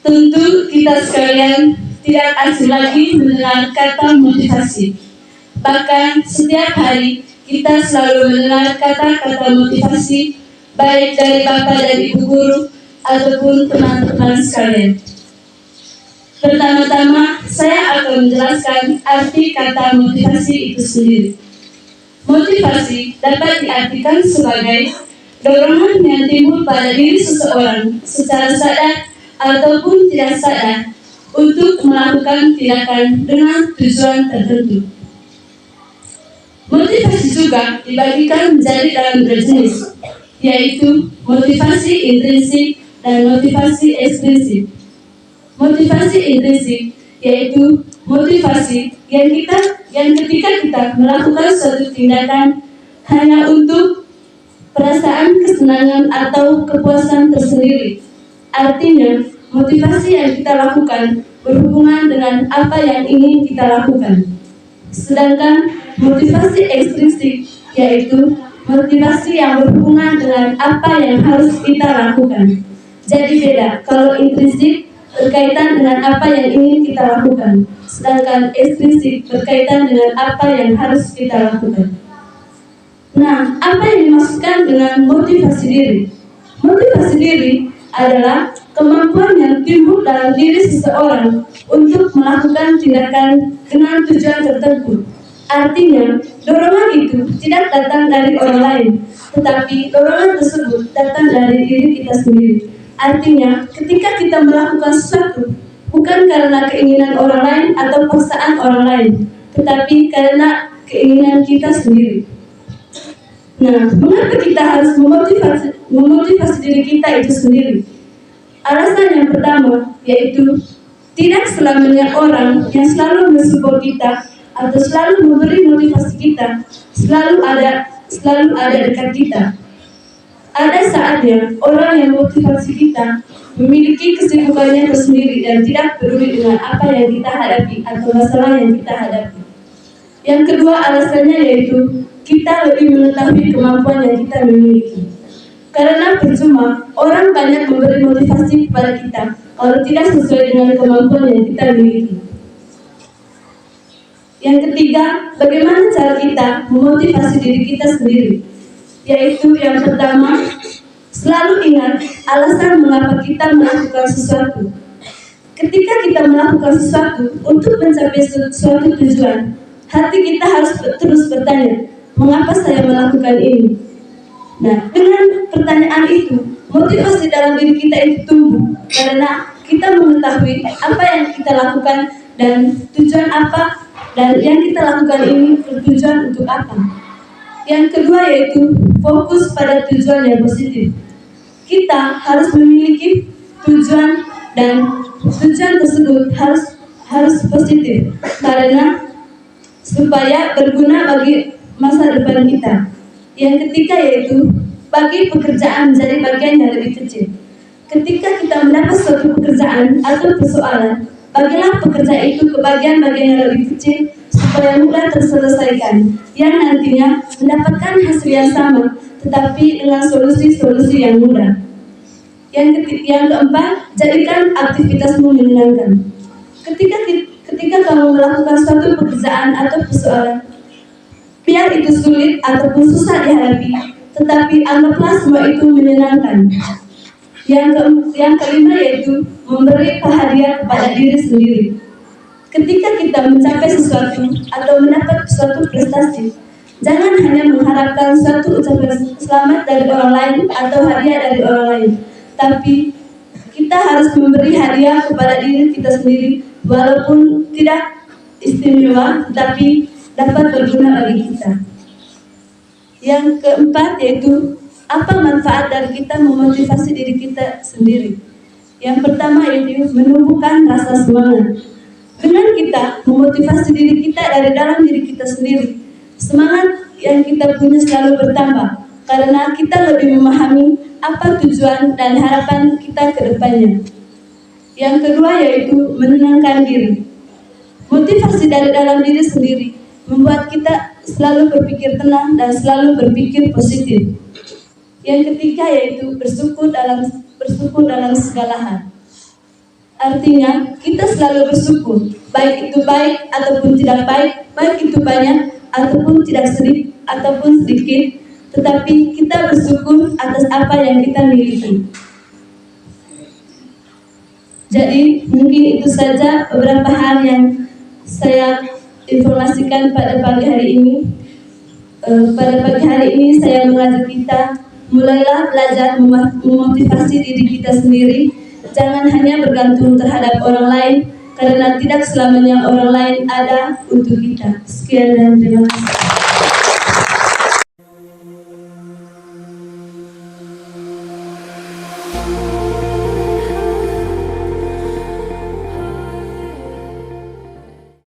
Tentu kita sekalian tidak asing lagi mendengar kata motivasi. Bahkan setiap hari kita selalu mendengar kata-kata motivasi baik dari Bapak dan Ibu guru ataupun teman-teman sekalian. Pertama-tama, saya akan menjelaskan arti kata motivasi itu sendiri. Motivasi dapat diartikan sebagai dorongan yang timbul pada diri seseorang secara sadar ataupun tidak sadar untuk melakukan tindakan dengan tujuan tertentu. Motivasi juga dibagikan menjadi dalam dua jenis, yaitu motivasi intrinsik dan motivasi ekstrinsik. Motivasi intrinsik yaitu motivasi yang ketika kita melakukan suatu tindakan hanya untuk perasaan kesenangan atau kepuasan tersendiri. Artinya, motivasi yang kita lakukan berhubungan dengan apa yang ingin kita lakukan. Sedangkan motivasi ekstrinsik yaitu motivasi yang berhubungan dengan apa yang harus kita lakukan. Jadi beda, kalau intrinsik berkaitan dengan apa yang ingin kita lakukan, sedangkan ekstrinsik berkaitan dengan apa yang harus kita lakukan. Nah, apa yang dimaksudkan dengan motivasi diri? Motivasi diri adalah kemampuan yang timbul dalam diri seseorang untuk melakukan tindakan dengan tujuan tertentu. Artinya, dorongan itu tidak datang dari orang lain, tetapi dorongan tersebut datang dari diri kita sendiri. Artinya, ketika kita melakukan sesuatu, bukan karena keinginan orang lain atau paksaan orang lain, tetapi karena keinginan kita sendiri. Nah, mengapa kita harus memotivasi diri kita itu sendiri? Alasan yang pertama, yaitu tidak selamanya orang yang selalu mensupport kita atau selalu memberi motivasi kita, selalu ada dekat kita. Ada saatnya orang yang motivasi kita memiliki kesibukannya tersendiri dan tidak peduli dengan apa yang kita hadapi atau masalah yang kita hadapi. Yang kedua alasannya yaitu kita lebih mengetahui kemampuan yang kita miliki. Karena percuma orang banyak memberi motivasi kepada kita kalau tidak sesuai dengan kemampuan yang kita miliki. Yang ketiga, bagaimana cara kita memotivasi diri kita sendiri? Yaitu yang pertama, selalu ingat alasan mengapa kita melakukan sesuatu. Ketika kita melakukan sesuatu untuk mencapai suatu tujuan, hati kita harus terus bertanya, mengapa saya melakukan ini? Nah, dengan pertanyaan itu, motivasi dalam diri kita itu tumbuh karena kita mengetahui apa yang kita lakukan dan tujuan apa, dan yang kita lakukan ini bertujuan untuk apa. Yang kedua yaitu fokus pada tujuan yang positif. Kita harus memiliki tujuan dan tujuan tersebut harus positif karena supaya berguna bagi masa depan kita. Yang ketiga yaitu bagi pekerjaan menjadi bagian yang lebih kecil. Ketika kita mendapat suatu pekerjaan atau persoalan, bagilah pekerjaan itu ke bagian-bagian yang lebih kecil supaya mudah terselesaikan, yang nantinya mendapatkan hasil yang sama, tetapi dengan solusi-solusi yang mudah. Yang keempat, jadikan aktivitasmu menyenangkan. Ketika kamu melakukan suatu pekerjaan atau persoalan, biar itu sulit ataupun susah dihadapi, tetapi anggaplah semua itu menyenangkan. Yang kelima yaitu memberi hadiah kepada diri sendiri. Ketika kita mencapai sesuatu atau mendapat suatu prestasi, jangan hanya mengharapkan suatu ucapan selamat dari orang lain atau hadiah dari orang lain, tapi kita harus memberi hadiah kepada diri kita sendiri, walaupun tidak istimewa, tetapi dapat berguna bagi kita. Yang keempat yaitu apa manfaat dari kita memotivasi diri kita sendiri. Yang pertama yaitu menumbuhkan rasa semangat. Dengan kita memotivasi diri kita dari dalam diri kita sendiri, semangat yang kita punya selalu bertambah karena kita lebih memahami apa tujuan dan harapan kita ke depannya. Yang kedua yaitu menenangkan diri. Motivasi dari dalam diri sendiri membuat kita selalu berpikir tenang dan selalu berpikir positif. Yang ketiga yaitu bersyukur dalam segala hal. Artinya, kita selalu bersyukur, baik itu baik ataupun tidak baik, baik itu banyak ataupun tidak sedikit, tetapi kita bersyukur atas apa yang kita miliki. Jadi, mungkin itu saja beberapa hal yang saya informasikan pada pagi hari ini. Pada pagi hari ini saya mengajak kita, mulailah belajar memotivasi diri kita sendiri. Jangan hanya bergantung terhadap orang lain, karena tidak selamanya orang lain ada untuk kita. Sekian dan terima kasih.